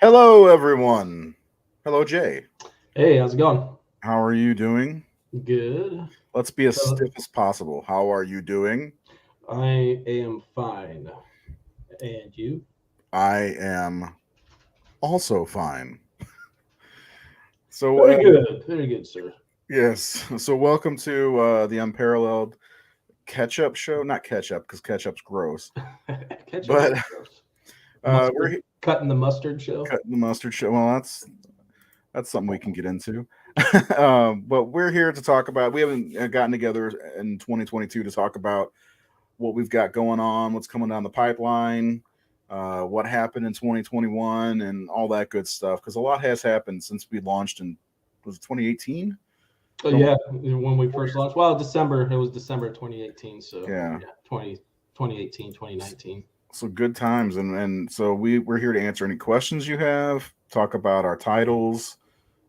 Hello, everyone. Hello, Jay. Hey, how's it going? How are you doing? Good. Let's be as So stiff as possible. How are you doing? I am fine. And you? I am also fine. So, Very good. Very good, sir. yes. So, welcome to the Unparalleled Ketchup Show. Not ketchup, because ketchup's gross. Ketchup But is gross. Mustard, we're cutting the mustard show. cutting the mustard show. Well, that's something we can get into. But we're here to talk about. We haven't gotten together in 2022 to talk about what we've got going on, what's coming down the pipeline, what happened in 2021, and all that good stuff. Because a lot has happened since we launched in was it 2018? Oh Almost yeah, when we 4 first years. launched. Well, December. It was December 2018. So Yeah. yeah, 2018, 2019. So good times, and so we're here to answer any questions you have, talk about our titles.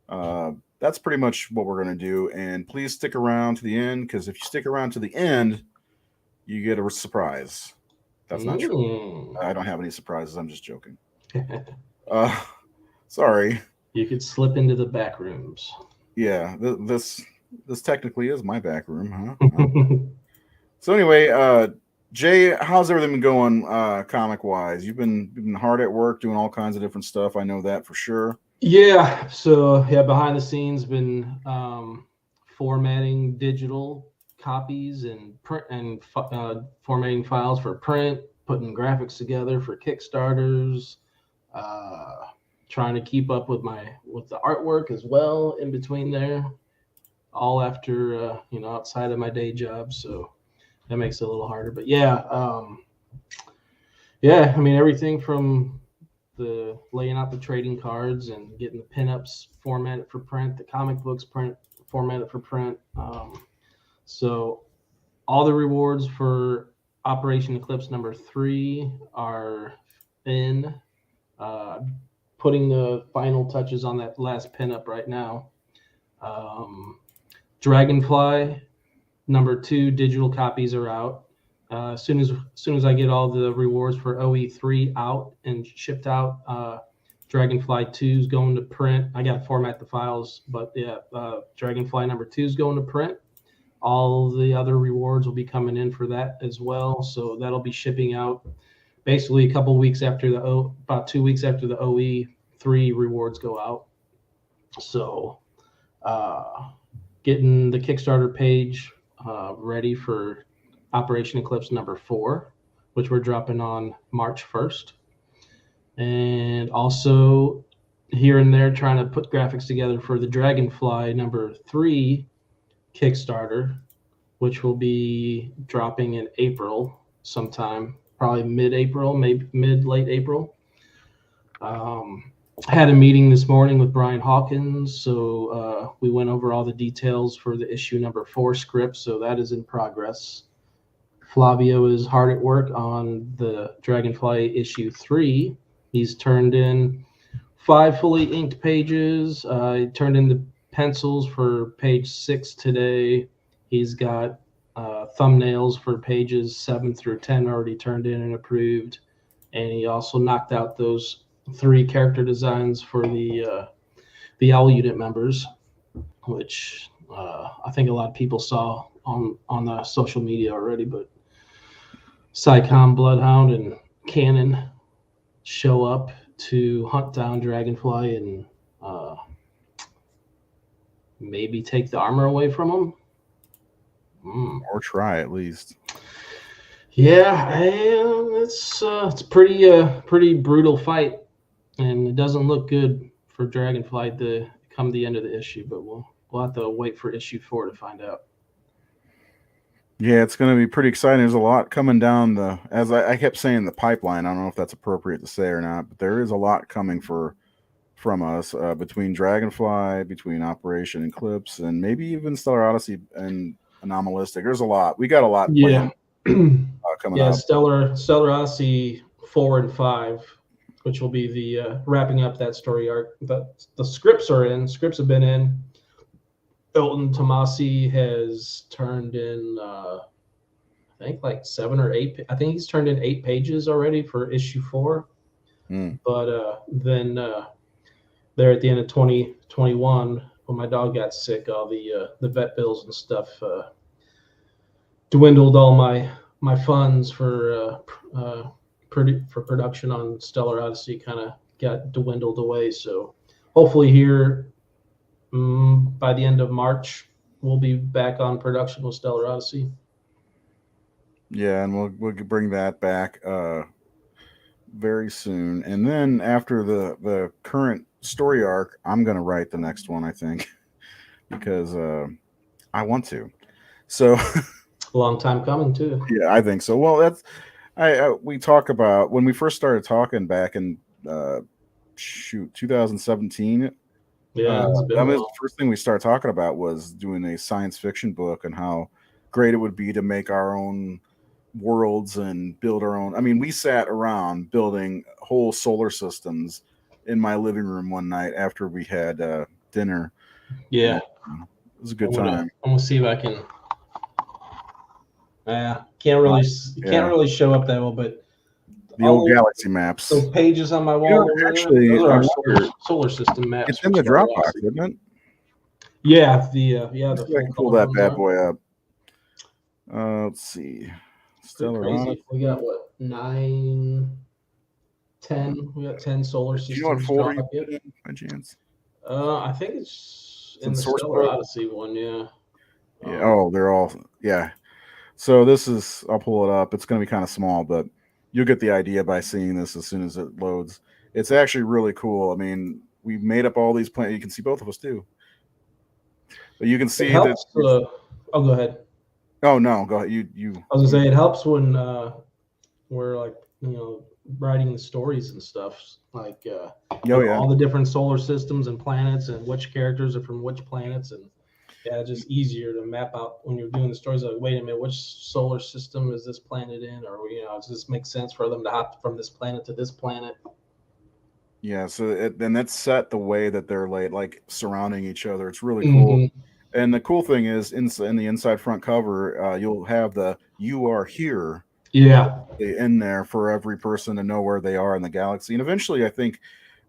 Uh, that's pretty much what we're gonna do. And please stick around to the end because if you stick around to the end, you get a surprise. That's not true. Mm. I don't have any surprises. I'm just joking. Uh, sorry. You could slip into the back rooms. Yeah, this technically is my back room, huh? So anyway, Jay, how's everything been going comic wise? You've been hard at work doing all kinds of different stuff. I know that for sure. Yeah. So yeah, behind the scenes, been formatting digital copies and print and formatting files for print, putting graphics together for Kickstarters, uh, trying to keep up with the artwork as well in between there. All after outside of my day job, so that makes it a little harder. But yeah, I mean everything from the laying out the trading cards and getting the pinups formatted for print, the comic books print formatted for print. So all the rewards for Operation Eclipse number 3 are in. Uh, Putting the final touches on that last pinup right now. Um, Dragonfly number 2 digital copies are out. As soon as I get all the rewards for OE3 out and shipped out, Dragonfly 2 is going to print. I got to format the files, but yeah, Dragonfly number 2 is going to print. All the other rewards will be coming in for that as well. So that'll be shipping out basically a couple weeks after about 2 weeks after the OE3 rewards go out. So getting the Kickstarter page ready for Operation Eclipse number 4, which we're dropping on March 1st. And also here and there trying to put graphics together for the Dragonfly number 3 Kickstarter, which will be dropping in April sometime, probably mid-April, maybe late April. Had a meeting this morning with Brian Hawkins, so we went over all the details for the issue number 4 script, so that is in progress. Flavio is hard at work on the Dragonfly issue 3. He's turned in 5 fully inked pages. He turned in the pencils for page 6 today. He's got thumbnails for pages 7 through 10 already turned in and approved. And he also knocked out those 3 character designs for the Owl Unit members, which I think a lot of people saw on the social media already. But Psycom, Bloodhound, and Cannon show up to hunt down Dragonfly and maybe take the armor away from him. Or try at least. Yeah, and it's pretty brutal fight, and it doesn't look good for Dragonfly to come the end of the issue. But we'll have to wait for issue 4 to find out. Yeah, it's going to be pretty exciting. There's a lot coming down as I kept saying, the pipeline. I don't know if that's appropriate to say or not, but there is a lot coming from us between Dragonfly, between Operation Eclipse, and maybe even Stellar Odyssey and Anomalistic. There's a lot. We got a lot Yeah, planned coming yeah. up. Stellar Odyssey 4 and 5, which will be the wrapping up that story arc. The scripts are in. Scripts have been in. Elton Tomasi has turned in, I think, like 7 or 8. I think he's turned in 8 pages already for issue 4. But then there at the end of 2021, when my dog got sick, all the vet bills and stuff dwindled all my funds for production on Stellar Odyssey kind of got dwindled away. So hopefully here by the end of March, we'll be back on production with Stellar Odyssey. Yeah, and we'll bring that back very soon. And then after the current story arc, I'm gonna write the next one, I think, because I want to. So long time coming too. Yeah, I think so. Well, that's we talk about when we first started talking back in 2017. Yeah, it's been I a mean, while. the first thing we started talking about was doing a science fiction book and how great it would be to make our own worlds and build our own. I mean, we sat around building whole solar systems in my living room one night after we had dinner. Yeah, It was a good time. I'm gonna see if I can. Can't really show up that well, but the old galaxy maps. Those pages on my wall. Actually, those are our solar system maps. It's in the Dropbox, isn't it? Yeah, the I can pull that bad boy up. Let's see. Stellar Odyssey. We got what 9, 10. We got 10 solar systems. Do you know what folder you put in by chance? I think it's in the Stellar Odyssey one. Yeah. Yeah. Oh, they're all. Yeah. So this is. I'll pull it up. It's going to be kind of small, but you'll get the idea by seeing this as soon as it loads. It's actually really cool. I mean, we made up all these plans. You can see both of us too. But you can see that. Oh, go ahead. Oh no, go ahead. You. I was gonna say it helps when we're like writing the stories and stuff, like all the different solar systems and planets and which characters are from which planets, and it's just easier to map out when you're doing the stories. Like, wait a minute, which solar system is this planet in, or does this make sense for them to hop from this planet to this planet? Yeah, so then that's set the way that they're like surrounding each other. It's really cool. Mm-hmm. And the cool thing is in the inside front cover, you'll have the "You are here" in there for every person to know where they are in the galaxy. And eventually, I think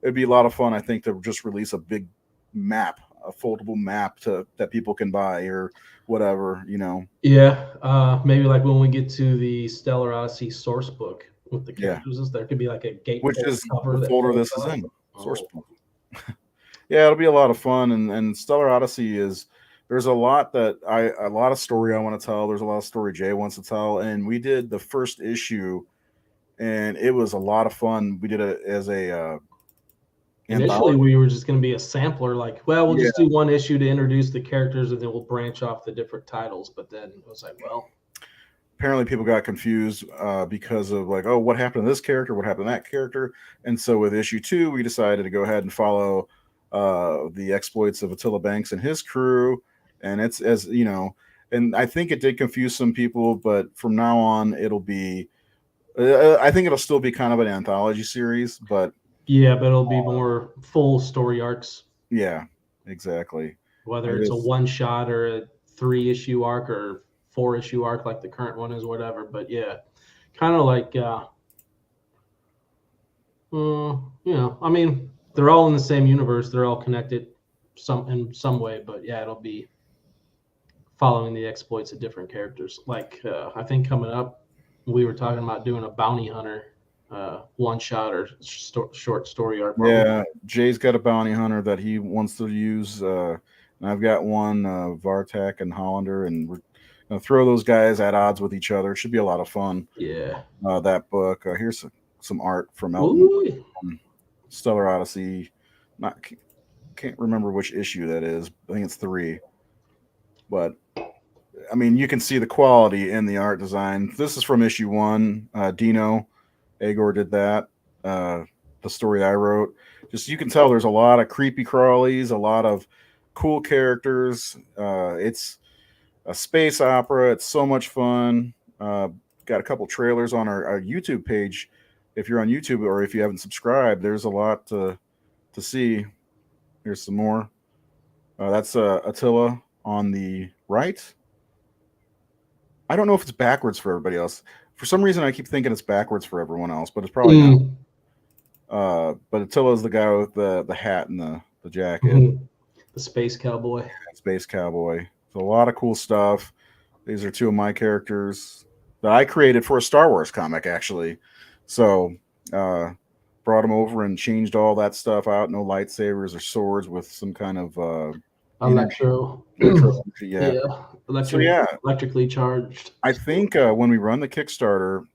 it'd be a lot of fun. I think to just release a big map, a foldable map that people can buy or whatever, Yeah, maybe like when we get to the Stellar Odyssey source book with the characters, there could be like a gate, which is the folder this is in. Source book. Yeah, it'll be a lot of fun. And Stellar Odyssey is. There's a lot a lot of story I want to tell. There's a lot of story Jay wants to tell. And we did the first issue, and it was a lot of fun. We did it as a initially we were just going to be a sampler, like, well, we'll just do one issue to introduce the characters, and then we'll branch off the different titles. But then it was like, well, apparently people got confused because of like, oh, what happened to this character? What happened to that character? And so with issue 2, we decided to go ahead and follow the exploits of Attila Banks and his crew. And it's and I think it did confuse some people, but from now on it'll be, I think it'll still be kind of an anthology series, but it'll be more full story arcs. Yeah, exactly. Whether it's a one shot or a 3-issue arc or 4-issue arc like the current one is, whatever. But kind of like, I mean, they're all in the same universe. They're all connected in some way, but it'll be following the exploits of different characters. Like I think coming up, we were talking about doing a bounty hunter one shot or short story arc. Yeah, Jay's got a bounty hunter that he wants to use. And I've got one Vartak and Hollander, and we're gonna throw those guys at odds with each other. It should be a lot of fun. Yeah. That book. Here's some art from Elton. Stellar Odyssey. Can't remember which issue that is. I think it's 3. But I mean, you can see the quality in the art design. This is from issue 1. Dino Agor did that. The story I wrote. Just you can tell there's a lot of creepy crawlies, a lot of cool characters. It's a space opera. It's so much fun. Got a couple trailers on our YouTube page. If you're on YouTube or if you haven't subscribed, there's a lot to see. Here's some more. That's Attila on the right. I don't know if it's backwards for everybody else. For some reason, I keep thinking it's backwards for everyone else, but it's probably But Attila's the guy with the hat and the jacket, The space cowboy. space cowboy. So a lot of cool stuff. These are two of my characters that I created for a Star Wars comic, actually. So brought them over and changed all that stuff out. No lightsabers or swords with some kind of energy, Electro. electro energy. Yeah. Yeah. So yeah, Electrically charged. I think when we run the Kickstarter,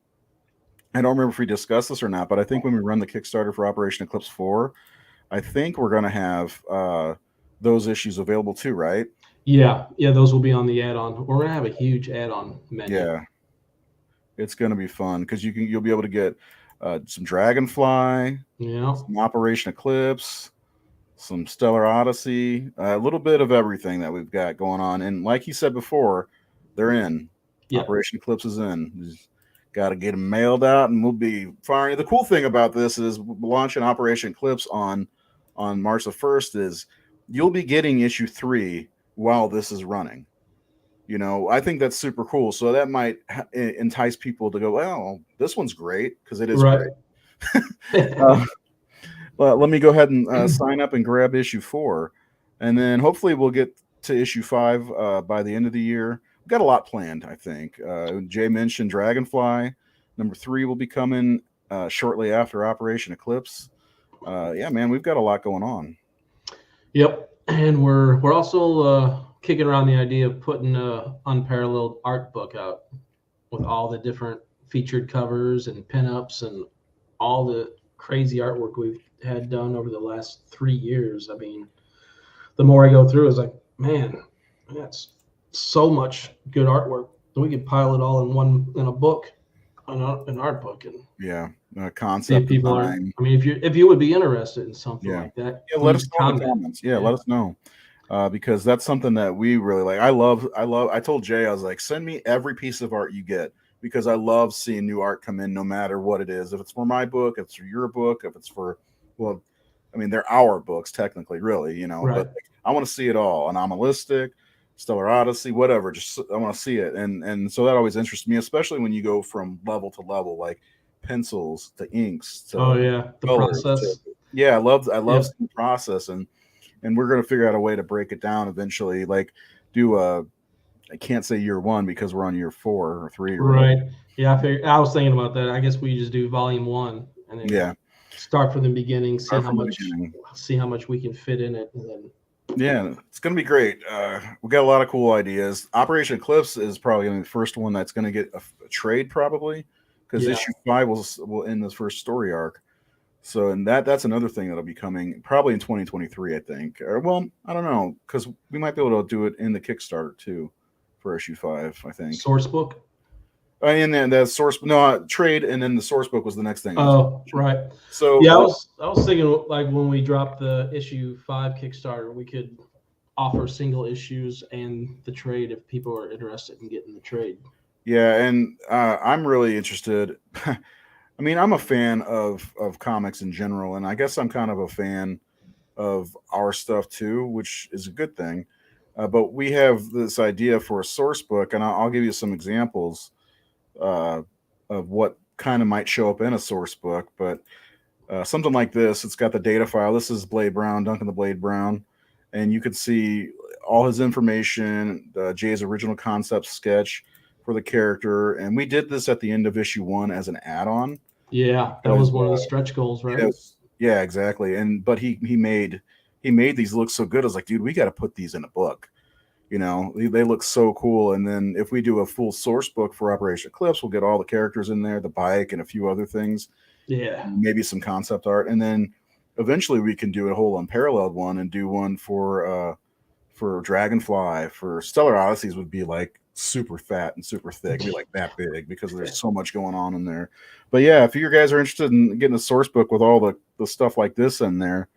I don't remember if we discussed this or not, but I think when we run the Kickstarter for Operation Eclipse 4, I think we're going to have those issues available too, right? Yeah, those will be on the add-on. We're gonna have a huge add-on menu. Yeah, it's going to be fun because you'll be able to get some Dragonfly, Yeah. some Operation Eclipse, some Stellar Odyssey, a little bit of everything that we've got going on. And like you said before, they're in. Yeah. Operation Eclipse is in. Just got to get them mailed out, and we'll be firing. The cool thing about this is launching Operation Eclipse on March the 1st is you'll be getting issue 3 while this is running. You know, I think that's super cool. So that might entice people to go, well, this one's great because it is Right. great. Well, let me go ahead and sign up and grab issue 4, and then hopefully we'll get to issue 5 by the end of the year. We've got a lot planned, I think. Jay mentioned Dragonfly. Number 3 will be coming shortly after Operation Eclipse. Yeah, man, we've got a lot going on. Yep, and we're also kicking around the idea of putting a Unparalleled art book out with all the different featured covers and pinups and all the crazy artwork we've had done over the last 3 years. I mean, the more I go through, it's like, man, that's so much good artwork. We could pile it all in a book, an art book, and yeah, see if concept people are. design. I mean, if you would be interested in something Yeah. like that, Yeah, let us please know in the comment. comments. Yeah, let us know. Because that's something that we really like. I told Jay, I was like, send me every piece of art you get because I love seeing new art come in no matter what it is. If it's for my book, if it's for your book, if it's for, well, I mean, they're our books technically, really, you know, Right. but like, I want to see it all. Anomalistic, Stellar Odyssey, whatever. Just I want to see it. And so that always interests me, especially when you go from level to level, like pencils to inks to Oh yeah, the colors process. yeah, I love Yep. the process, and we're gonna figure out a way to break it down eventually. Like do I can't say year 1 because we're on year 4 or 3 or Right. whatever. Yeah, I was thinking about that. I guess we just do volume 1 and then Yeah, start from the beginning, start from the beginning. see how much we can fit in it, and then Yeah, it's gonna be great. We got a lot of cool ideas. Operation Eclipse is probably gonna be the first one that's gonna get a trade probably because Yeah. issue 5 will end the first story arc. So, and that's another thing that'll be coming probably in 2023, I think. Or well, I don't know because we might be able to do it in the Kickstarter too for issue 5, I think. source book. And then the source, no trade, and then the source book was the next thing. Oh, right. So Yeah, I was thinking like when we drop the issue 5 Kickstarter, we could offer single issues and the trade if people are interested in getting the trade. yeah, and I'm really interested. I mean, I'm a fan of comics in general, and I guess I'm kind of a fan of our stuff too, which is a good thing. But we have this idea for a source book, and I'll give you some examples uh, of what kind of might show up in a source book. But something like this, it's got the data file. This is Blade Brown, Duncan the Blade Brown, and you could see all his information, Jay's original concept sketch for the character, and we did this at the end of issue 1 as an add-on. Yeah, that was one of the stretch goals, right? Yes, yeah, exactly. And but he made these look so good. I was like, dude, we got to put these in a book. You know, they look so cool. And then if we do a full source book for Operation Eclipse, we'll get all the characters in there, the bike, and a few other things. Yeah, Maybe some concept art, and then eventually we can do a whole unparalleled one and do one for Dragonfly. For Stellar Odysseys would be like super fat and super thick, be like that big because there's so much going on in there. But yeah, if you guys are interested in getting a source book with all the stuff like this in there,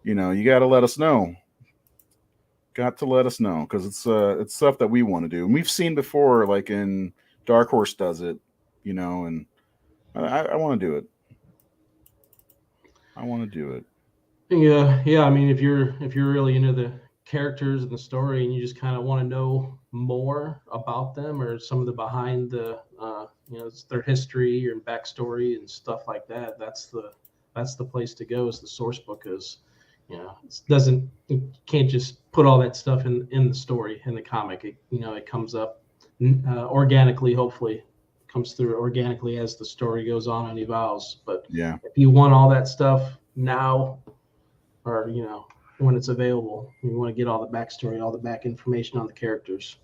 you know, you got to let us know. Got to let us know because it's stuff that we want to do, and we've seen before, like in Dark Horse does it, you know, and I want to do it. I want to do it. yeah. I mean, if you're really into the characters and the story, and you just kind of want to know more about them or some of the behind the, their history or backstory and stuff like that, that's that's the place to go, is the source book. Is, you can't just put all that stuff in the story, in the comic. It comes up organically, hopefully comes through organically as the story goes on and evolves. But Yeah. if you want all that stuff now, or when it's available, you want to get all the backstory, all the back information on the characters.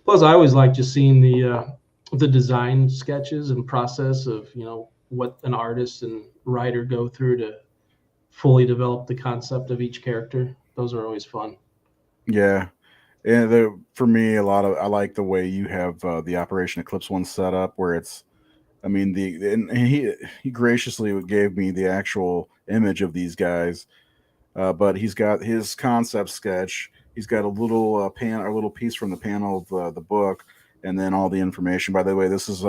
Plus, I always like just seeing the design sketches and process of what an artist and writer go through to fully develop the concept of each character. Those are always fun. Yeah. And for me, I like the way you have the Operation Eclipse one set up, where it's, I mean, and he graciously gave me the actual image of these guys, but he's got his concept sketch. He's got a little a little piece from the panel of the book, and then all the information. By the way, this is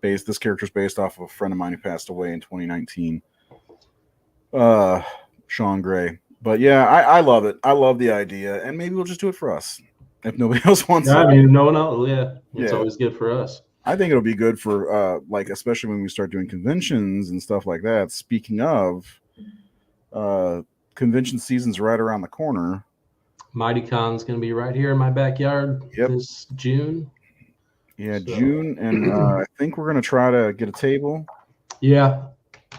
this character's based off of a friend of mine who passed away in 2019, Sean Gray. But yeah, I love it. I love the idea, and maybe we'll just do it for us if nobody else wants. I mean, no one else. Yeah, it's Yeah. always good for us. I think it'll be good for like, especially when we start doing conventions and stuff like that. Speaking of, convention season's right around the corner. MightyCon's going to be right here in my backyard this June. Yeah, so. June, and I think we're going to try to get a table. Yeah,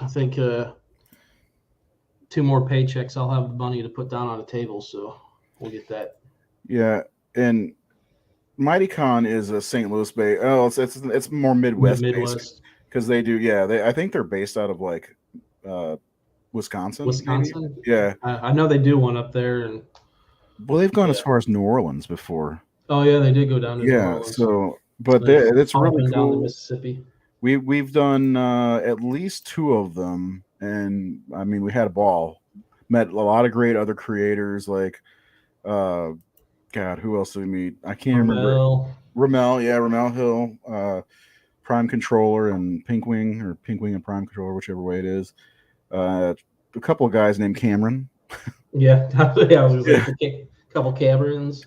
I think 2 more paychecks, I'll have the money to put down on a table, so we'll get that. Yeah, and MightyCon is a St. Louis based. Oh, it's more Midwest based, because they do. Yeah, I think they're based out of like Wisconsin. Wisconsin. Maybe? Yeah, I know they do one up there, and well, they've gone as far as New Orleans before. Oh yeah, they did go down to New Orleans. So but it's really cool. Down to Mississippi. We've done at least 2 of them, and I mean, we had a ball. Met a lot of great other creators, like God, who else did we meet? I can't remember. Ramel Hill, Prime Controller, and Pinkwing and Prime Controller, whichever way it is. A couple of guys named Cameron. Yeah, I was like a couple Camerons.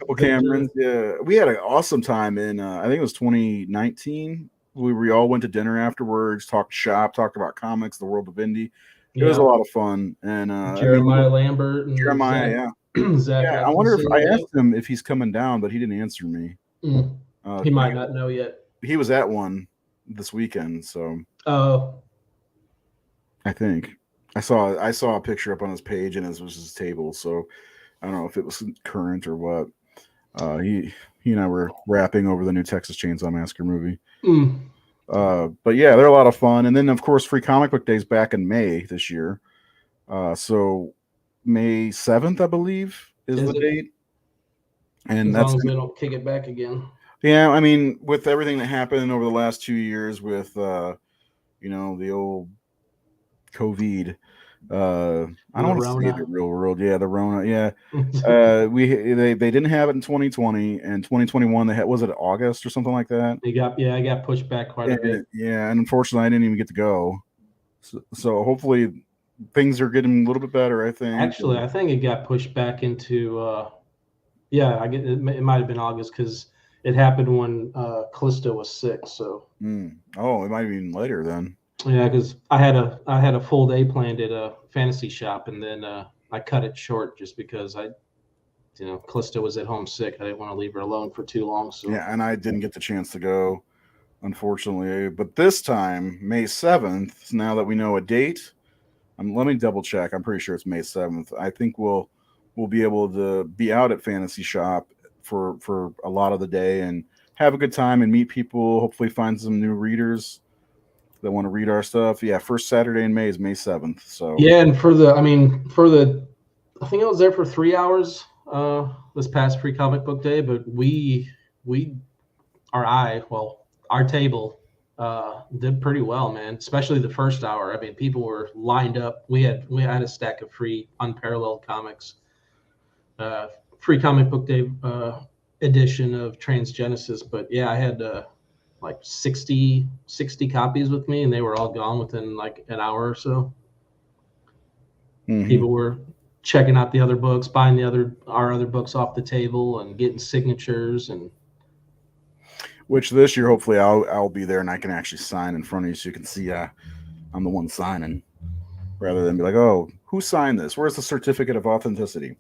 Yeah. We had an awesome time in I think it was 2019. We all went to dinner afterwards, talked shop, talked about comics, the world of indie. It was a lot of fun. And Jeremiah Lambert and Jeremiah, Zach. Yeah, I wonder if I asked him if he's coming down, but he didn't answer me. He might not know yet. He was at one this weekend, so I think I saw a picture up on his page, and it was his table. So I don't know if it was current or what. He and I were rapping over the new Texas Chainsaw Massacre movie. But yeah, they're a lot of fun. And then of course, Free Comic Book Days back in May this year. So May 7th, I believe, is the date. And as long as they don't kick it back again. Yeah, I mean, with everything that happened over the last 2 years with the old COVID. I don't want to say the real world. Yeah, the Rona. Yeah. They didn't have it in 2020, and 2021 they had, was it August or something like that? I got pushed back quite a bit. Yeah, and unfortunately I didn't even get to go. So hopefully things are getting a little bit better, I think. Actually, I think it got pushed back into it might have been August, because it happened when Callisto was sick. So it might have been later then. Yeah, because I had a full day planned at a fantasy shop, and then I cut it short just because Callisto was at home sick. I didn't want to leave her alone for too long. So yeah, and I didn't get the chance to go, unfortunately. But this time, May 7th, now that we know a date, let me double check. I'm pretty sure it's May 7th. I think we'll be able to be out at Fantasy Shop for a lot of the day and have a good time and meet people. Hopefully, find some new readers that want to read our stuff. Yeah, first Saturday in May is May 7th. So yeah, and I think I was there for 3 hours this past Free Comic Book Day, but our table did pretty well, man. Especially the first hour. I mean, people were lined up. We had a stack of free Unparalleled comics, Free Comic Book Day edition of Transgenesis. But yeah, I had like 60 copies with me, and they were all gone within like an hour or so. People were checking out the other books, buying our other books off the table, and getting signatures. And which this year, hopefully, I'll be there and I can actually sign in front of you, so you can see I'm the one signing. rather than be like, oh, who signed this? Where's the certificate of authenticity?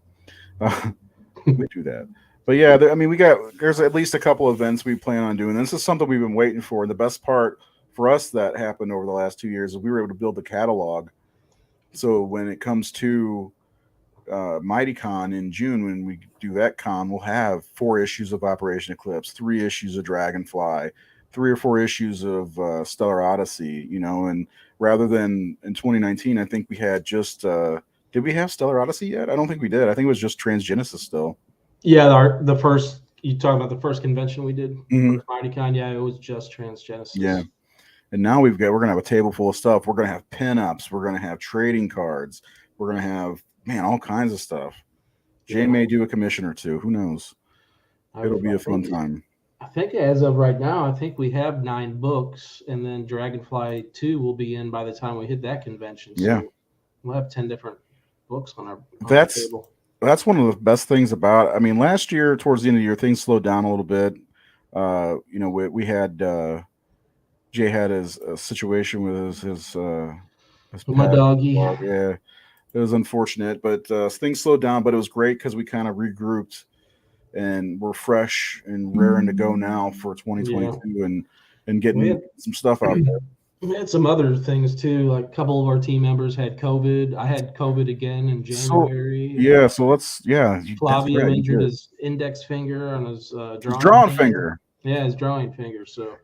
We do that. But yeah, I mean, there's at least a couple events we plan on doing. This is something we've been waiting for. And the best part for us that happened over the last 2 years is we were able to build the catalog. So when it comes to MightyCon in June, when we do that con, we'll have 4 issues of Operation Eclipse, 3 issues of Dragonfly, 3 or 4 issues of Stellar Odyssey, and rather than in 2019, I think we had just, did we have Stellar Odyssey yet? I don't think we did. I think it was just Transgenesis still. Yeah, the first, you talking about the first convention we did? Mm-hmm. MightyCon, yeah, it was just Transgenesis. Yeah. And now we're going to have a table full of stuff. We're going to have pinups. We're going to have trading cards. We're going to have, all kinds of stuff. Jay may do a commission or 2. Who knows? It'll be a fun time. I think as of right now, I think we have 9 books, and then Dragonfly 2 will be in by the time we hit that convention. So yeah. We'll have 10 different books on our table. That's one of the best things about, last year, towards the end of the year, things slowed down a little bit. We had, Jay had his situation with his my doggy. Yeah, it was unfortunate, but things slowed down. But it was great because we kind of regrouped, and we're fresh and raring to go now for 2022 and getting some stuff out there. We had some other things too, like a couple of our team members had COVID. I had COVID again in January. Flavio injured his index finger on his drawing finger. Yeah, his drawing finger. So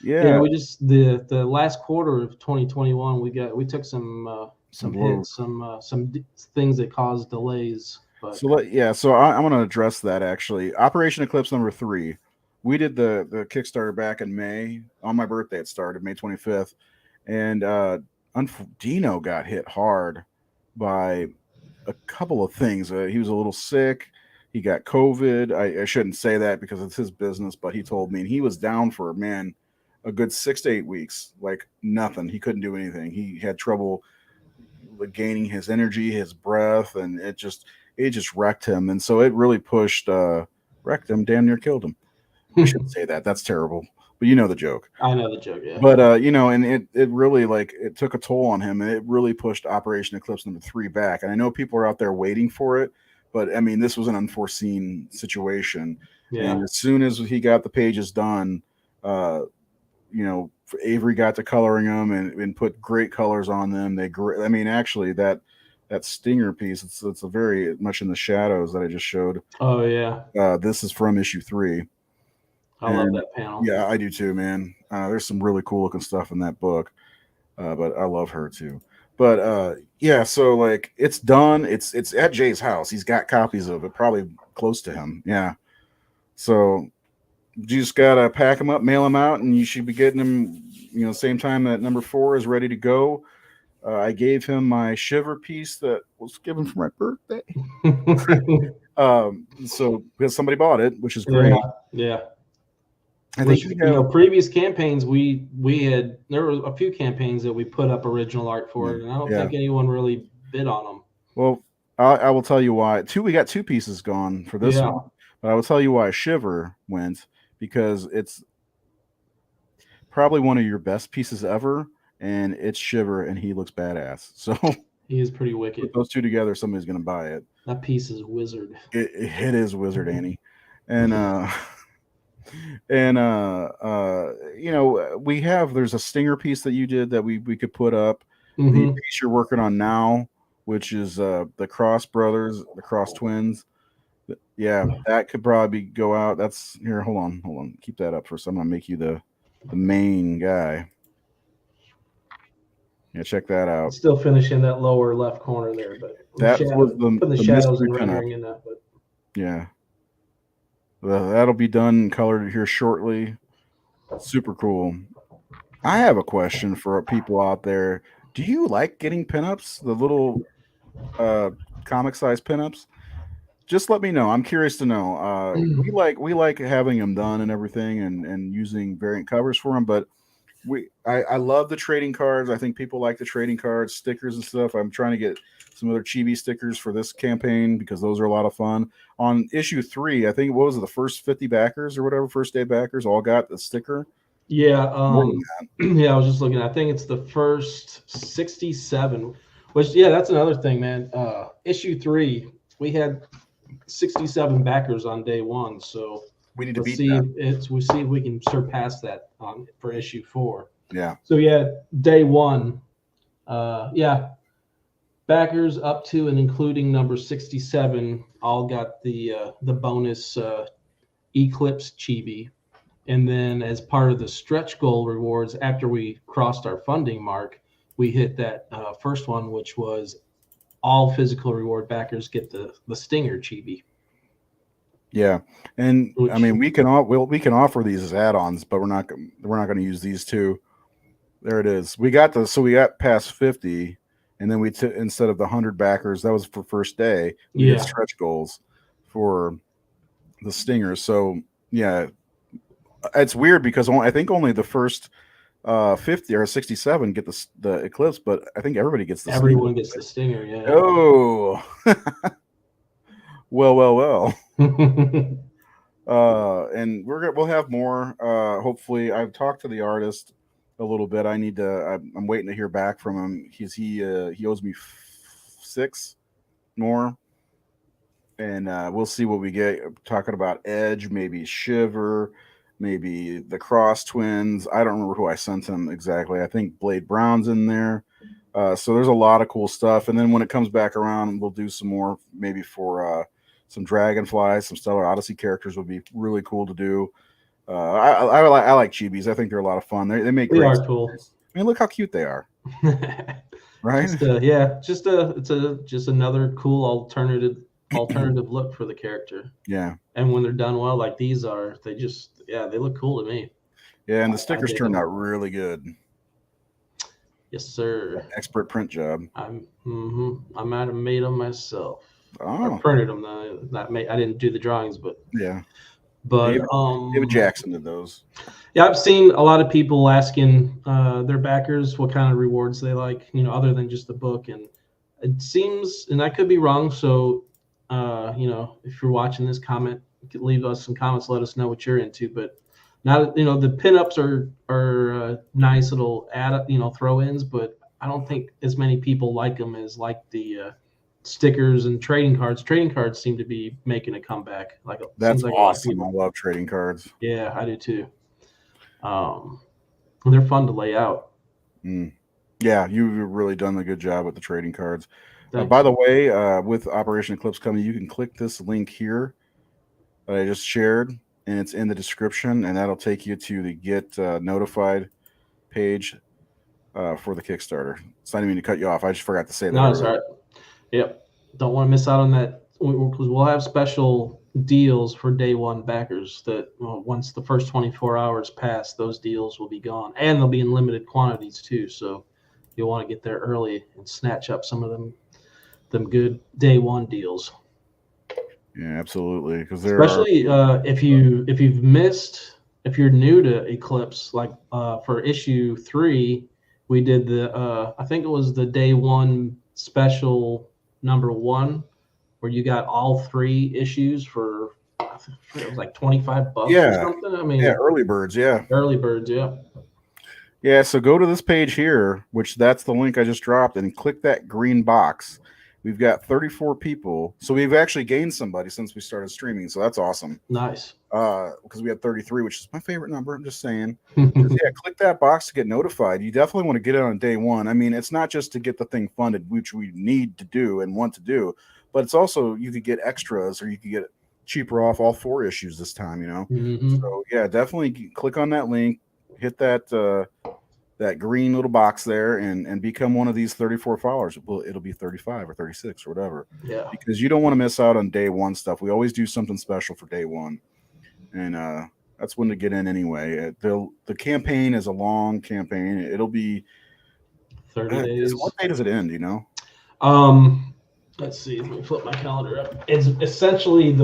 we just the last quarter of 2021 we took some hits, some things that caused delays. But so I'm going to address that actually. Operation Eclipse number 3. We did the Kickstarter back in May. On my birthday, it started May 25th, and Dino got hit hard by a couple of things. He was a little sick. He got COVID. I shouldn't say that because it's his business, but he told me, and he was down for a good 6 to 8 weeks, like nothing. He couldn't do anything. He had trouble gaining his energy, his breath, and it just wrecked him. And so it really wrecked him, damn near killed him. I shouldn't say that. That's terrible. But you know the joke. I know the joke, yeah. But and it really it took a toll on him, and it really pushed Operation Eclipse number 3 back. And I know people are out there waiting for it, but this was an unforeseen situation. Yeah. And as soon as he got the pages done, Avery got to coloring them and put great colors on them. Actually that stinger piece, it's a very much in the shadows that I just showed. Oh yeah. This is from issue 3. I love that panel. Yeah, I do too, man. There's some really cool looking stuff in that book. But I love her too. But so it's done. It's at Jay's house. He's got copies of it, probably close to him. Yeah. So you just gotta pack them up, mail them out, and you should be getting them, same time that number 4 is ready to go. I gave him my Shiver piece that was given for my birthday. So because somebody bought it, which is great. Yeah. I think previous campaigns there were a few campaigns that we put up original art for it, and I don't think anyone really bid on them. Well, I will tell you why. We got 2 pieces gone for this one, but I will tell you why Shiver went, because it's probably one of your best pieces ever, and it's Shiver, and he looks badass. So he is pretty wicked. Put those 2 together, somebody's going to buy it. That piece is wizard. It is wizard, Annie, and there's a stinger piece that you did that we could put up. Mm-hmm. The piece you're working on now, which is the Cross Brothers, the Cross Twins. Yeah, that could probably go out. That's here. Hold on. Keep that up for some. I'm gonna make you the main guy. Yeah, check that out. Still finishing that lower left corner there, but that was the shadows and rendering in that. But yeah. That'll be done, colored here shortly. Super cool. I have a question for people out there. Do you like getting pinups? The little comic size pinups? Just let me know. I'm curious to know. We like having them done and everything, and using variant covers for them. But I love the trading cards. I think people like the trading cards, stickers and stuff. I'm trying to get some other chibi stickers for this campaign because those are a lot of fun. On issue 3, I think, what was it, the first 50 backers or whatever, first day backers all got the sticker? Yeah. I was just looking. I think it's the first 67. Which, yeah, that's another thing, man. Issue 3, we had 67 backers on day 1, so We need to let's beat see that. we see if we can surpass that for issue 4. Yeah. So yeah, day 1, yeah, backers up to and including number 67 all got the bonus Eclipse chibi. And then as part of the stretch goal rewards, after we crossed our funding mark, we hit that first one, which was all physical reward backers get the Stinger chibi. Yeah, and I mean we can offer these as add-ons, but we're not going to use these two. There it is. We got past 50, and then we took, instead of the 100 backers, that was for first day. We did stretch goals for the Stingers. So yeah, it's weird because I think only the first 50 or 67 get the Eclipse, but I think everybody gets the Everyone gets the Stinger. Yeah. Oh. well. And we'll have more. Hopefully, I've talked to the artist a little bit. I'm waiting to hear back from him. He owes me 6 more, and we'll see what we get. Talking about Edge, maybe Shiver, maybe the Cross Twins. I don't remember who I sent him exactly. I think Blade Brown's in there. So there's a lot of cool stuff. And then when it comes back around, we'll do some more, maybe for some Dragonflies, some Stellar Odyssey characters would be really cool to do. I like chibis. I think they're a lot of fun. They make they great are stories. cool. I mean, look how cute they are. Right? Just another cool alternative look for the character. Yeah. And when they're done well, like these are, they look cool to me. Yeah, and the stickers turned out really good. Yes, sir. Expert print job. I might have made them myself. Oh. I printed them though. I didn't do the drawings, but yeah. But David Jackson did those. Yeah, I've seen a lot of people asking their backers what kind of rewards they like, other than just the book. And it seems, and I could be wrong. So, if you're watching this, leave us some comments. Let us know what you're into. But not, the pinups are nice little throw-ins, but I don't think as many people like them as like the stickers and trading cards. Trading cards seem to be making a comeback. That's awesome. I love trading cards. Yeah, I do too. They're fun to lay out. Yeah, you've really done a good job with the trading cards. By the way, with Operation Eclipse coming, you can click this link here that I just shared, and it's in the description, and that'll take you to the get notified page for the Kickstarter. It's not even to cut you off. I just forgot to say that. No, it's all right. Yep. Don't want to miss out on that, because we'll have special deals for day 1 backers that once the first 24 hours pass, those deals will be gone, and they'll be in limited quantities too. So you'll want to get there early and snatch up some of them good day 1 deals. Yeah, absolutely. Because especially if you're new to Eclipse, like for issue 3, we did the I think it was the day 1 special number 1, where you got all 3 issues for, I think it was like $25 or something. I mean, early birds. Yeah. Yeah. So go to this page here, which that's the link I just dropped, and click that green box. We've got 34 people. So we've actually gained somebody since we started streaming. So that's awesome. Nice. Because we had 33, which is my favorite number. I'm just saying. Yeah, click that box to get notified. You definitely want to get it on day 1. I mean, it's not just to get the thing funded, which we need to do and want to do, but it's also you could get extras, or you could get cheaper off all 4 issues this time, So yeah, definitely click on that link, hit that that green little box there, and become one of these 34 followers. Well, it'll be 35 or 36 or whatever. Yeah. Because you don't want to miss out on day 1 stuff. We always do something special for day 1. And that's when to get in anyway. The campaign is a long campaign. It'll be 30 days. What day does it end, Let's see. Let me flip my calendar up. It's essentially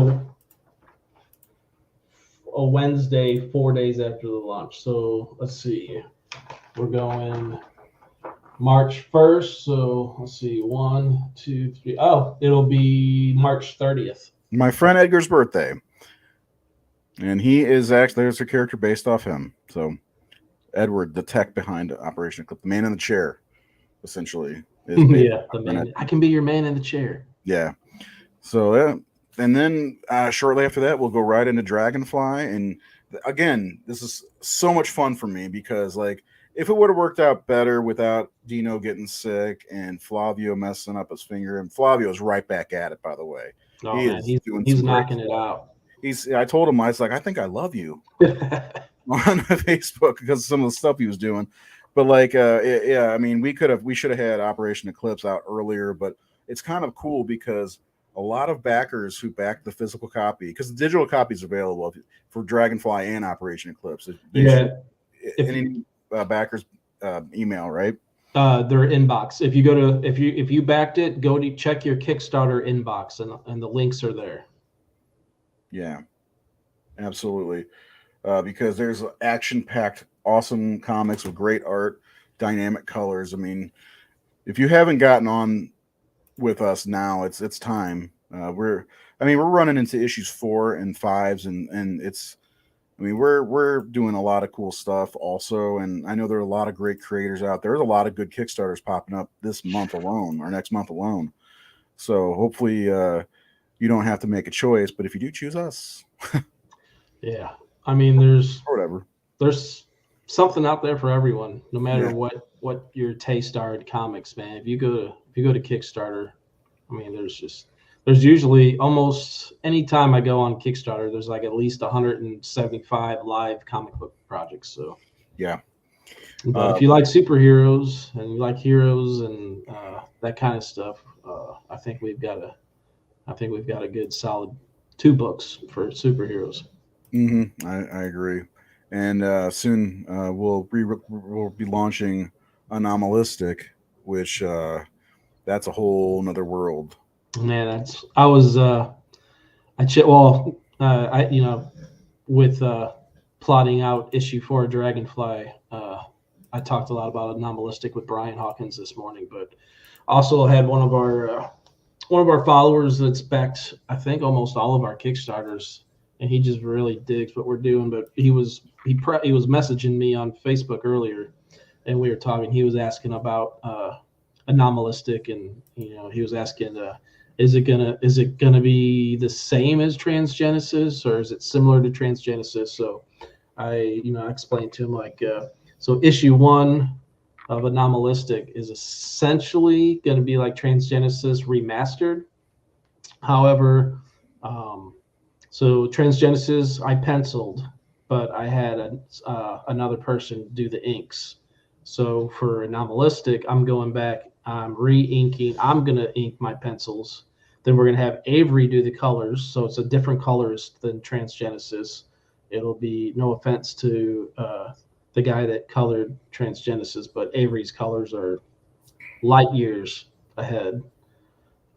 a Wednesday, 4 days after the launch. So let's see. We're going March 1st. So let's see. 1, 2, 3. Oh, it'll be March 30th. My friend Edgar's birthday. And he is actually, there's a character based off him. So Edward, the tech behind Operation Eclipse, the man in the chair, essentially. is based Yeah, the on man. it. I can be your man in the chair. Yeah. So and then shortly after that, we'll go right into Dragonfly. And again, this is so much fun for me because like if it would have worked out better without Dino getting sick and Flavio messing up his finger, and Flavio's right back at it, by the way. Oh He man, is doing he's some great knocking it stuff. out. I told him, I was like, I think I love you on Facebook because of some of the stuff he was doing. But like, yeah, I mean, we should have had Operation Eclipse out earlier, but it's kind of cool because a lot of backers who back the physical copy, because the digital copy is available for Dragonfly and Operation Eclipse. They should Yeah, if you, any backers email, right? their inbox. If you go to if you backed it, go to check your Kickstarter inbox, and the links are there. Yeah, absolutely. Because there's action-packed, awesome comics with great art, dynamic colors. I mean, if you haven't gotten on with us now, it's time. We're running into issues 4 and 5s, and it's. I mean, we're doing a lot of cool stuff also, and I know there are a lot of great creators out there. There's a lot of good Kickstarters popping up this month alone, or next month alone. So hopefully, you don't have to make a choice. But if you do, choose us. Yeah, I mean, there's Or whatever. there's something out there for everyone, no matter Yeah. what your taste are in comics, man. If you go to Kickstarter, I mean, there's usually almost any time I go on Kickstarter, there's like at least 175 live comic book projects. So Yeah. but if you like superheroes and you like heroes and that kind of stuff, I think we've got a good solid 2 books for superheroes. I agree. And soon we'll be launching Anomalistic, which that's a whole nother world. Man, that's I was I ch- well I with plotting out issue 4 of Dragonfly. I talked a lot about Anomalistic with Brian Hawkins this morning, but also had one of our followers that's backed, I think, almost all of our Kickstarters, and he just really digs what we're doing. But he was messaging me on Facebook earlier, and we were talking. He was asking about Anomalistic, and he was asking, is it gonna be the same as Transgenesis, or is it similar to Transgenesis? So I explained to him like, so issue 1 of Anomalistic is essentially going to be like Transgenesis remastered. However, so Transgenesis I penciled, but I had another person do the inks. So for Anomalistic, I'm going back, I'm re-inking. I'm going to ink my pencils. Then we're going to have Avery do the colors. So it's a different colors than Transgenesis. It'll be, no offense to the guy that colored Transgenesis, but Avery's colors are light years ahead,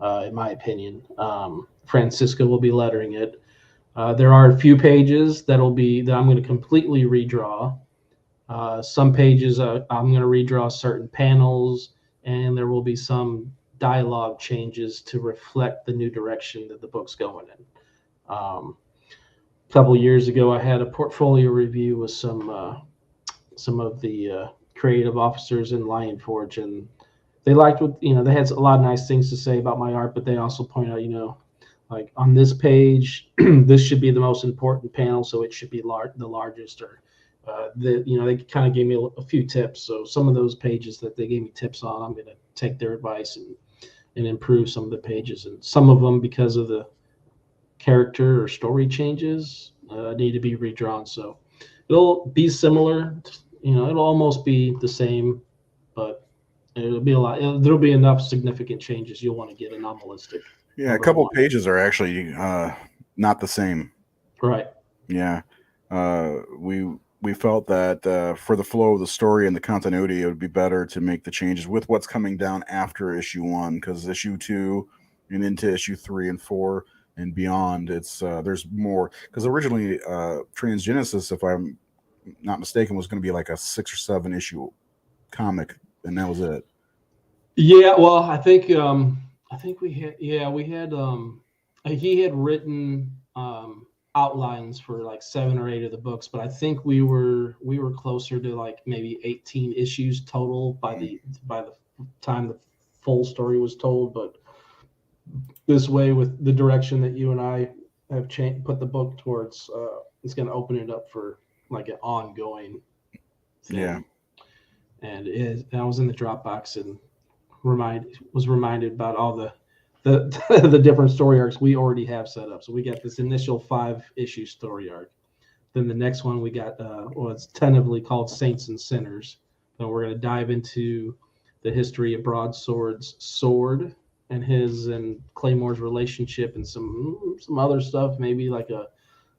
in my opinion. Francisco will be lettering it. There are a few pages that I'm going to completely redraw. Some pages I'm going to redraw certain panels, and there will be some dialogue changes to reflect the new direction that the book's going in. A couple of years ago, I had a portfolio review with some of the creative officers in Lion Forge, and they liked what they had a lot of nice things to say about my art, but they also point out, like on this page, this should be the most important panel, so it should be the largest, or they kind of gave me a few tips. So some of those pages that they gave me tips on, I'm going to take their advice and improve some of the pages, and some of them, because of the character or story changes, need to be redrawn. So it'll be similar, it'll almost be the same, but it'll be there'll be enough significant changes you'll want to get Anomalistic. Yeah, a couple of pages are actually not the same. Right. Yeah. We felt that for the flow of the story and the continuity, it would be better to make the changes with what's coming down after issue 1, because issue 2 and into issue 3 and 4 and beyond, it's there's more. Because originally, Transgenesis, if I'm not mistaken, was going to be like a 6 or 7 issue comic, and that was it. Yeah, well, I think we had he had written outlines for like 7 or 8 of the books, but I think we were closer to like maybe 18 issues total by the time the full story was told, but this way, with the direction that you and I have put the book towards, it's going to open it up for like an ongoing thing. Yeah. And I was in the Dropbox and was reminded about all the different story arcs we already have set up. So we got this initial 5-issue story arc. Then the next one we got, it's tentatively called Saints and Sinners. Then we're going to dive into the history of Broadsword's sword and his and Claymore's relationship and some other stuff, maybe like a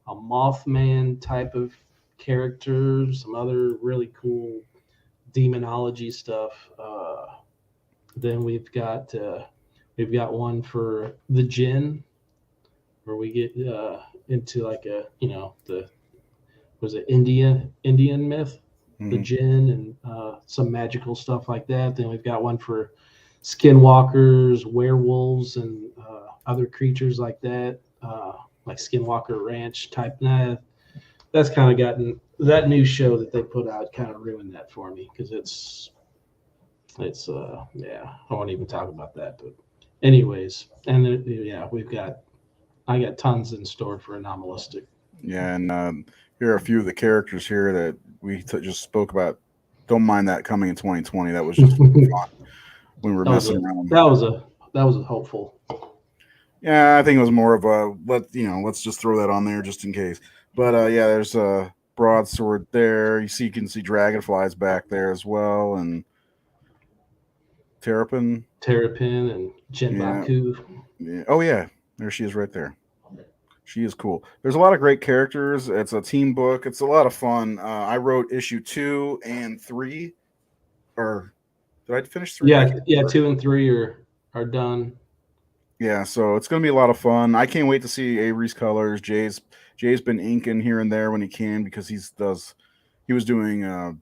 Mothman type of character, some other really cool demonology stuff. Then we've got one for the Jinn, where we get into like was it Indian myth, the Jinn, and some magical stuff like that. Then we've got one for skinwalkers, werewolves, and other creatures like that, like Skinwalker Ranch type. That's kind of gotten that new show that they put out kind of ruined that for me, because it's I won't even talk about that. But anyways, and I got tons in store for Anomalistic. Yeah, and here are a few of the characters here that we just spoke about. Don't mind that coming in 2020. That was just fun when we were messing around. That was a hopeful. Yeah, I think it was more of a let's just throw that on there just in case. But there's a broadsword there. You can see dragonflies back there as well, and Terrapin and Jinbaku. Yeah. Oh yeah, there she is right there. She is cool. There's a lot of great characters. It's a team book. It's a lot of fun. I wrote issue 2 and 3, or did I finish 3? Yeah, 2 and 3 are done. Yeah, so it's going to be a lot of fun. I can't wait to see Avery's colors. Jay's been inking here and there when he can, because he was doing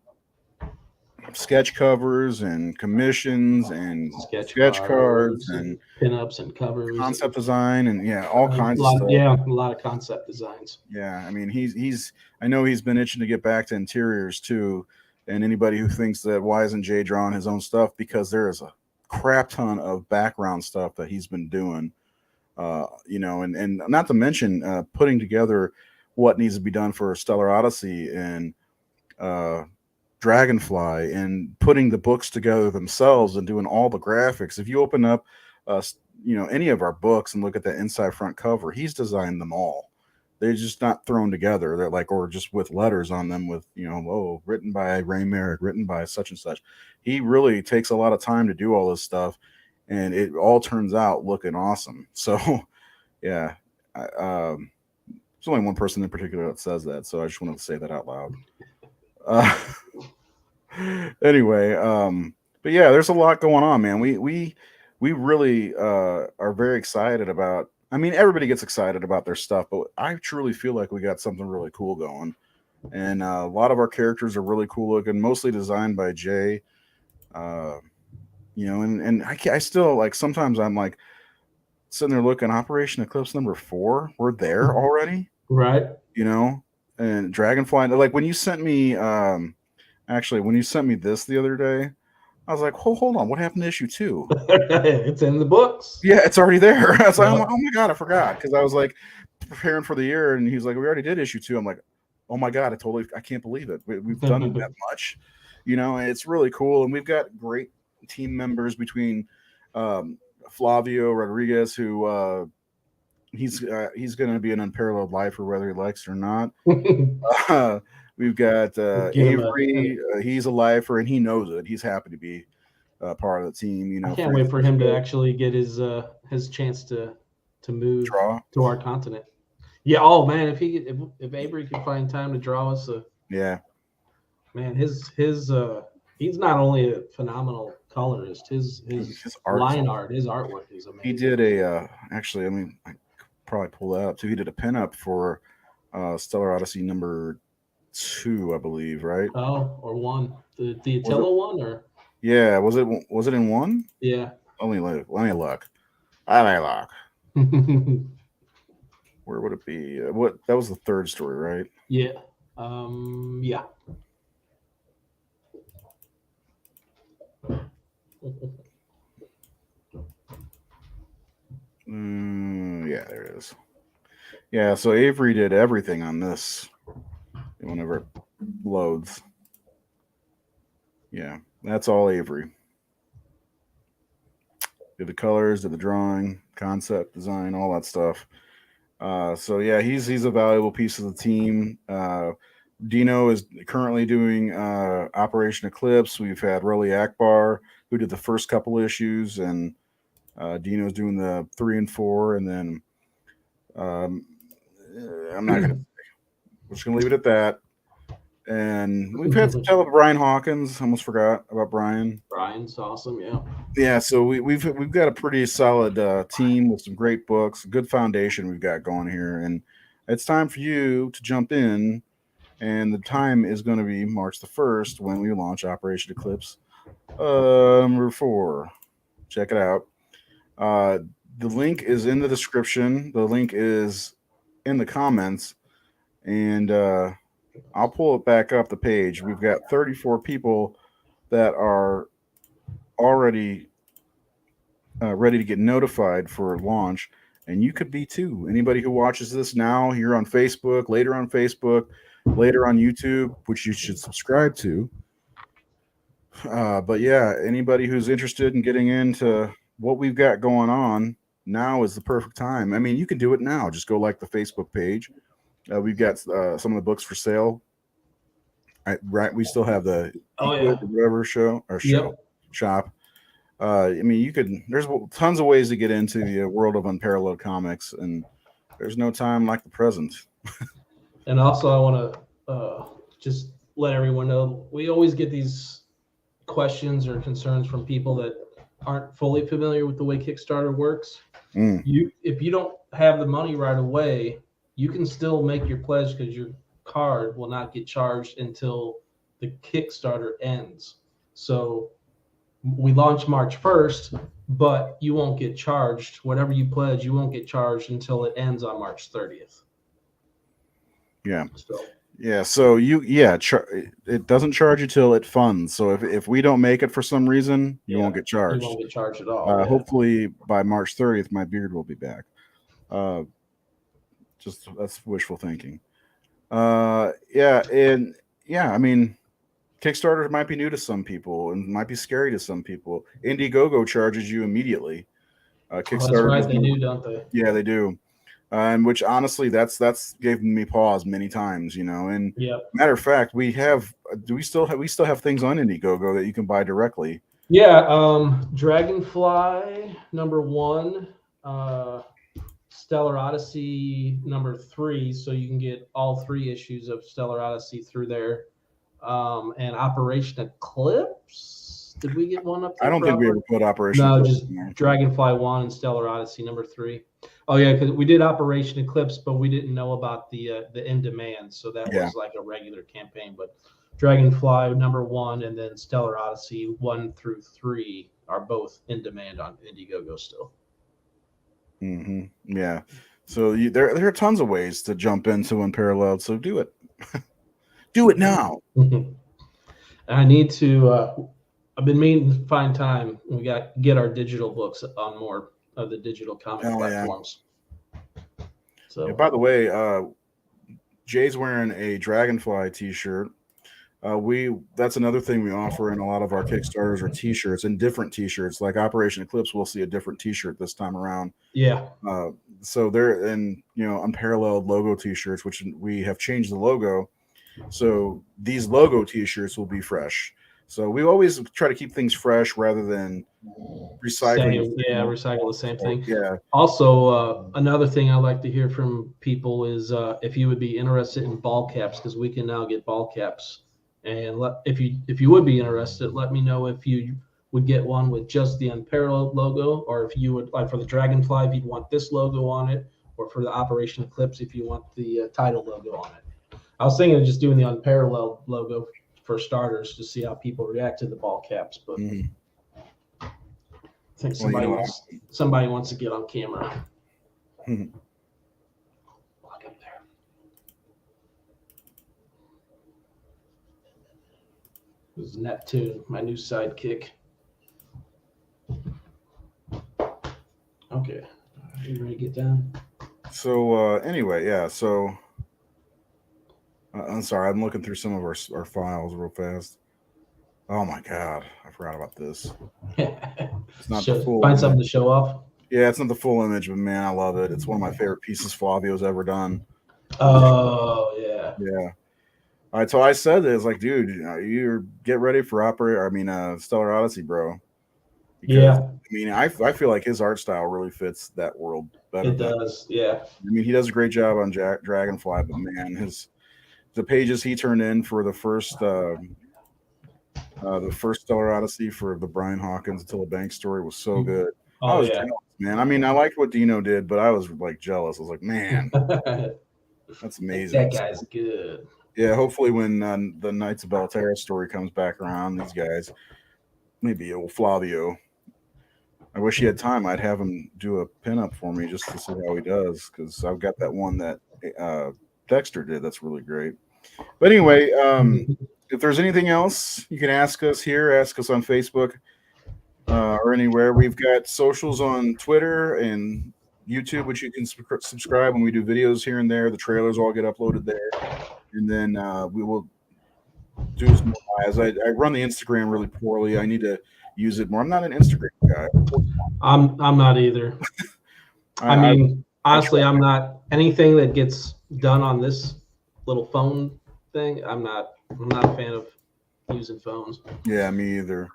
sketch covers and commissions and sketch cards and pinups and covers, concept design, and all kinds of stuff. Yeah, a lot of concept designs. Yeah, I mean I know he's been itching to get back to interiors too. And anybody who thinks that why isn't Jay drawing his own stuff, because there is a crap ton of background stuff that he's been doing, and not to mention putting together what needs to be done for Stellar Odyssey and Dragonfly, and putting the books together themselves and doing all the graphics. If you open up any of our books and look at the inside front cover, he's designed them all. They're just not thrown together. They're like, or just with letters on them with, written by Ray Merrick, written by such and such. He really takes a lot of time to do all this stuff, and it all turns out looking awesome. So, yeah, there's only one person in particular that says that, so I just wanted to say that out loud. Anyway, but yeah, there's a lot going on, man. We really are very excited about. I mean, everybody gets excited about their stuff, but I truly feel like we got something really cool going, and a lot of our characters are really cool looking, mostly designed by Jay. And I still, like, sometimes I'm like sitting there looking, Operation Eclipse number 4, we're there already, right? And Dragonfly, like when you sent me, when you sent me this the other day, I was like, hold on, what happened to issue 2? It's in the books. Yeah, it's already there. I was like, oh my God, I forgot, because I was like preparing for the year, and he's like, we already did issue 2. I'm like, oh my God, I can't believe it. We've done it that much, and it's really cool. And we've got great team members between Flavio Rodriguez, who he's going to be an unparalleled lifer whether he likes it or not. We've got Avery. He's a lifer, and he knows it. He's happy to be part of the team. I can't wait for him to actually get his chance to move to our continent. Yeah. Oh man, if Avery could find time to draw us man, his he's not only a phenomenal colorist. His line art, his artwork is amazing. He did I probably pull that up too. He did a pinup for Stellar Odyssey number 2, I believe, right? Oh, or 1, the Attila one, or yeah, was it in 1? Yeah. Let me look. Where would it be? That was the 3rd story, right? Yeah. Yeah. Yeah, so Avery did everything on this whenever it loads. Yeah, that's all Avery. Did the colors, did the drawing, concept, design, all that stuff. So yeah, he's a valuable piece of the team. Dino is currently doing Operation Eclipse. We've had Rolly Akbar, who did the first couple issues, and Dino's doing the 3 and 4, and then um, I'm not gonna. We're just gonna leave it at that. And we've had some help with Brian Hawkins. Almost forgot about Brian. Brian's awesome. Yeah. Yeah, so we've got a pretty solid team with some great books, good foundation we've got going here, and it's time for you to jump in. And the time is going to be March the 1st when we launch Operation Eclipse number 4. Check it out. Uh, the link is in the description. The link is in the comments, and I'll pull it back up the page. We've got 34 people that are already ready to get notified for launch, and you could be too. Anybody who watches this now here on Facebook, later on YouTube, which you should subscribe to. But yeah, anybody who's interested in getting into what we've got going on, now is the perfect time. I mean, you can do it now. Just go like the Facebook page. We've got some of the books for sale. Right, we still have the whatever shop. I mean, you could. There's tons of ways to get into the world of Unparalleled comics, and there's no time like the present. And also, I want to just let everyone know we always get these questions or concerns from people that aren't fully familiar with the way Kickstarter works. If you don't have the money right away, you can still make your pledge because your card will not get charged until the Kickstarter ends. So we launch March 1st, but you won't get charged. Whatever you pledge, you won't get charged until it ends on March 30th. Yeah. So it doesn't charge you till it funds. So if we don't make it for some reason, you won't get charged. You won't get charged at all. Hopefully by March 30th, my beard will be back. Just that's wishful thinking. I mean, Kickstarter might be new to some people and might be scary to some people. Indiegogo charges you immediately. Kickstarter, that's right, they do, don't they? Yeah, they do. And which honestly, that's given me pause many times, you know. And matter of fact, we still have things on Indiegogo that you can buy directly. Yeah, Dragonfly #1, Stellar Odyssey #3, so you can get all 3 issues of Stellar Odyssey through there. And Operation Eclipse. Did we get one up there? I don't think we ever put Operation Eclipse. No, just Dragonfly 1 and Stellar Odyssey #3. Oh yeah, because we did Operation Eclipse, but we didn't know about the in demand, so that was like a regular campaign. But Dragonfly #1 and then Stellar Odyssey 1 through 3 are both in demand on Indiegogo still. Yeah. So there are tons of ways to jump into Unparalleled. So do it. Do it now. I need to. I've been meaning to find time. We got to get our digital books on more of the digital comic platforms. Yeah. So, by the way, Jay's wearing a Dragonfly T-shirt. That's another thing we offer in a lot of our Kickstarters are T-shirts and different T-shirts. Like Operation Eclipse, we'll see a different T-shirt this time around. Yeah. So they're Unparalleled logo T-shirts, which we have changed the logo. So these logo T-shirts will be fresh. So we always try to keep things fresh rather than recycling. Recycle the same thing. Yeah. Also, another thing I like to hear from people is if you would be interested in ball caps, because we can now get ball caps. And if you would be interested, let me know if you would get one with just the Unparalleled logo, or if you would like for the Dragonfly, if you'd want this logo on it, or for the Operation Eclipse, if you want the title logo on it. I was thinking of just doing the Unparalleled logo for starters to see how people react to the ball caps, but I think somebody wants to get on camera. Walk up there. This is Neptune, my new sidekick. Okay, are you ready to get down? So anyway, yeah. So I'm sorry, I'm looking through some of our files real fast. Oh my god, I forgot about this. It's not the full Find image. something to show off. Yeah, it's not the full image, but man, I love it. It's one of my favorite pieces Flavio's ever done. Oh yeah. Yeah. All right, so I said this like, dude, you get ready for Stellar Odyssey, bro. Because Yeah, I feel like his art style really fits that world better it than. does. Yeah. I mean, he does a great job on Dragonfly, but man, his the pages he turned in for the first Stellar Odyssey for the Brian Hawkins Attila Banks story was so good. I Oh was yeah. jealous, man. I mean, I liked what Dino did, but I was like jealous. I was like, man, that's amazing. That guy's good. Yeah, hopefully when the Knights of Belterra story comes back around, these guys, maybe old Flavio. I wish he had time. I'd have him do a pinup for me just to see how he does, because I've got that one that uh, Dexter did. That's really great. But anyway, if there's anything else, you can ask us here, ask us on Facebook or anywhere. We've got socials on Twitter and YouTube, which you can subscribe when we do videos here and there. The trailers all get uploaded there. And then we will do some more lives. I run the Instagram really poorly. I need to use it more. I'm not an Instagram guy. I'm not either. I mean, honestly, I'm not anything that gets done on this little phone thing. I'm not a fan of using phones. Yeah, me either.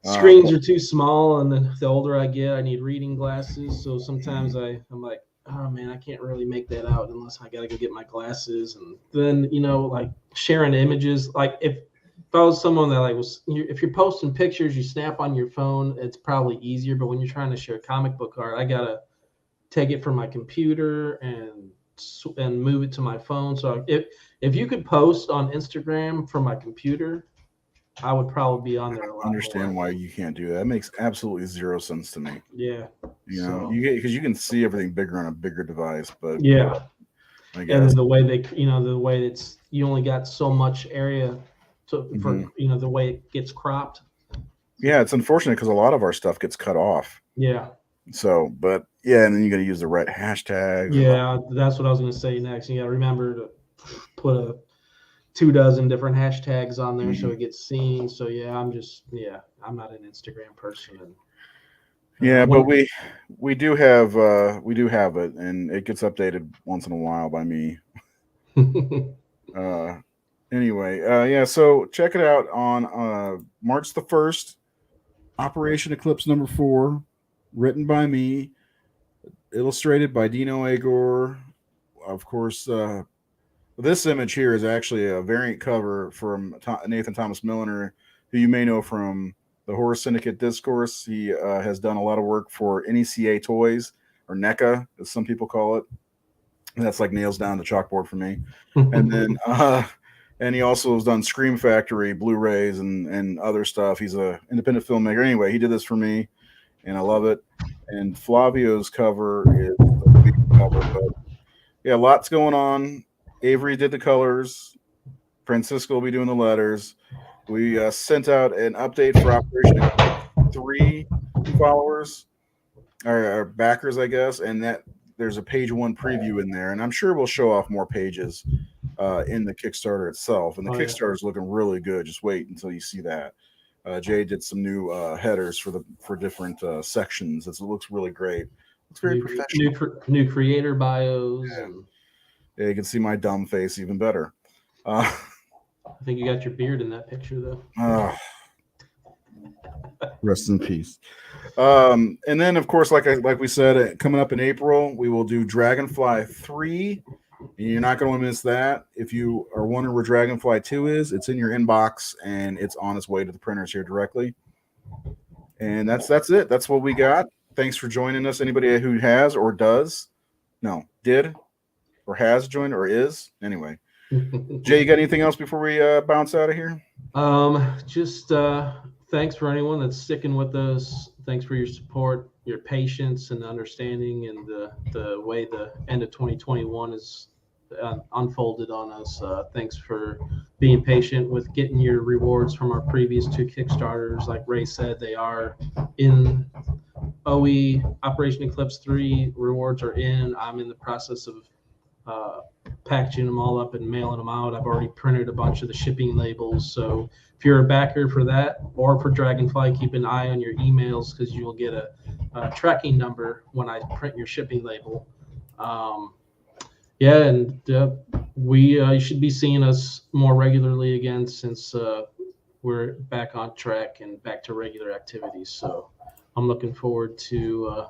Screens are too small, and the older I get, I need reading glasses. So sometimes I'm like, oh man, I can't really make that out unless I gotta go get my glasses. And then like sharing images, like if I was someone that if you're posting pictures, you snap on your phone, it's probably easier. But when you're trying to share a comic book art, I gotta take it from my computer and move it to my phone. So if you could post on Instagram from my computer, I would probably be on there a lot. Understand why you can't do that. That makes absolutely zero sense to me. Yeah. Because you can see everything bigger on a bigger device, but yeah. I guess. And the way the way it's you only got so much area for the way it gets cropped. Yeah, it's unfortunate because a lot of our stuff gets cut off. Yeah. So, but yeah, and then you got to use the right hashtags. Yeah, that's what I was going to say next. You got to remember to put 24 different hashtags on there so it gets seen. So yeah, I'm not an Instagram person. And, but we do have it, and it gets updated once in a while by me. Anyway, so check it out on March the 1st, Operation Eclipse #4, written by me, illustrated by Dino Agor. Of course, this image here is actually a variant cover from Nathan Thomas Milliner, who you may know from the Horror Syndicate Discourse. He has done a lot of work for NECA Toys, or NECA, as some people call it. And that's like nails down the chalkboard for me. And then, and he also has done Scream Factory, Blu-rays, and other stuff. He's an independent filmmaker. Anyway, he did this for me, and I love it. And Flavio's cover is the big cover, but yeah, lots going on. Avery did the colors. Francisco will be doing the letters. We sent out an update for Operation 3 followers, or backers, I guess, and that there's a page 1 preview in there, and I'm sure we'll show off more pages in the Kickstarter itself. And the Kickstarter is looking really good. Just wait until you see that. Jay did some new headers for different sections. It looks really great. Looks very professional. New creator bios. Yeah. Yeah, you can see my dumb face even better. I think you got your beard in that picture, though. Rest in peace. And then, of course, like we said, coming up in April, we will do Dragonfly 3. And you're not going to miss that. If you are wondering where Dragonfly 2 is, it's in your inbox, and it's on its way to the printers here directly. And that's it. That's what we got. Thanks for joining us. Anybody who has or did or has joined or is. Anyway. Jay, you got anything else before we bounce out of here? Just thanks for anyone that's sticking with us. Thanks for your support, your patience, and understanding, and the way the end of 2021 is unfolded on us. Thanks for being patient with getting your rewards from our previous 2 Kickstarters. Like Ray said, they are in OE Operation Eclipse 3 rewards are in. I'm in the process of packaging them all up and mailing them out. I've already printed a bunch of the shipping labels. So if you're a backer for that or for Dragonfly, keep an eye on your emails because you will get a tracking number when I print your shipping label. Yeah, and you should be seeing us more regularly again since we're back on track and back to regular activities. So I'm looking forward to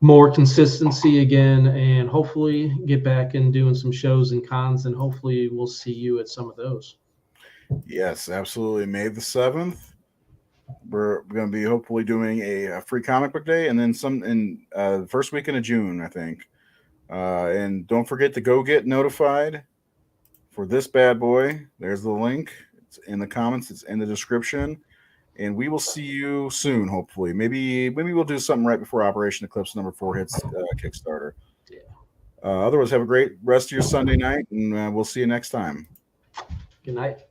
more consistency again, and hopefully get back and doing some shows and cons, and hopefully we'll see you at some of those. Yes, absolutely. May the 7th. We're going to be hopefully doing a free comic book day, and then some in the first weekend of June, I think. And don't forget to go get notified for this bad boy. There's the link. It's in the comments. It's in the description. And we will see you soon, hopefully. Maybe we'll do something right before Operation Eclipse number 4 hits Kickstarter. Yeah. Otherwise, have a great rest of your Sunday night, and we'll see you next time. Good night.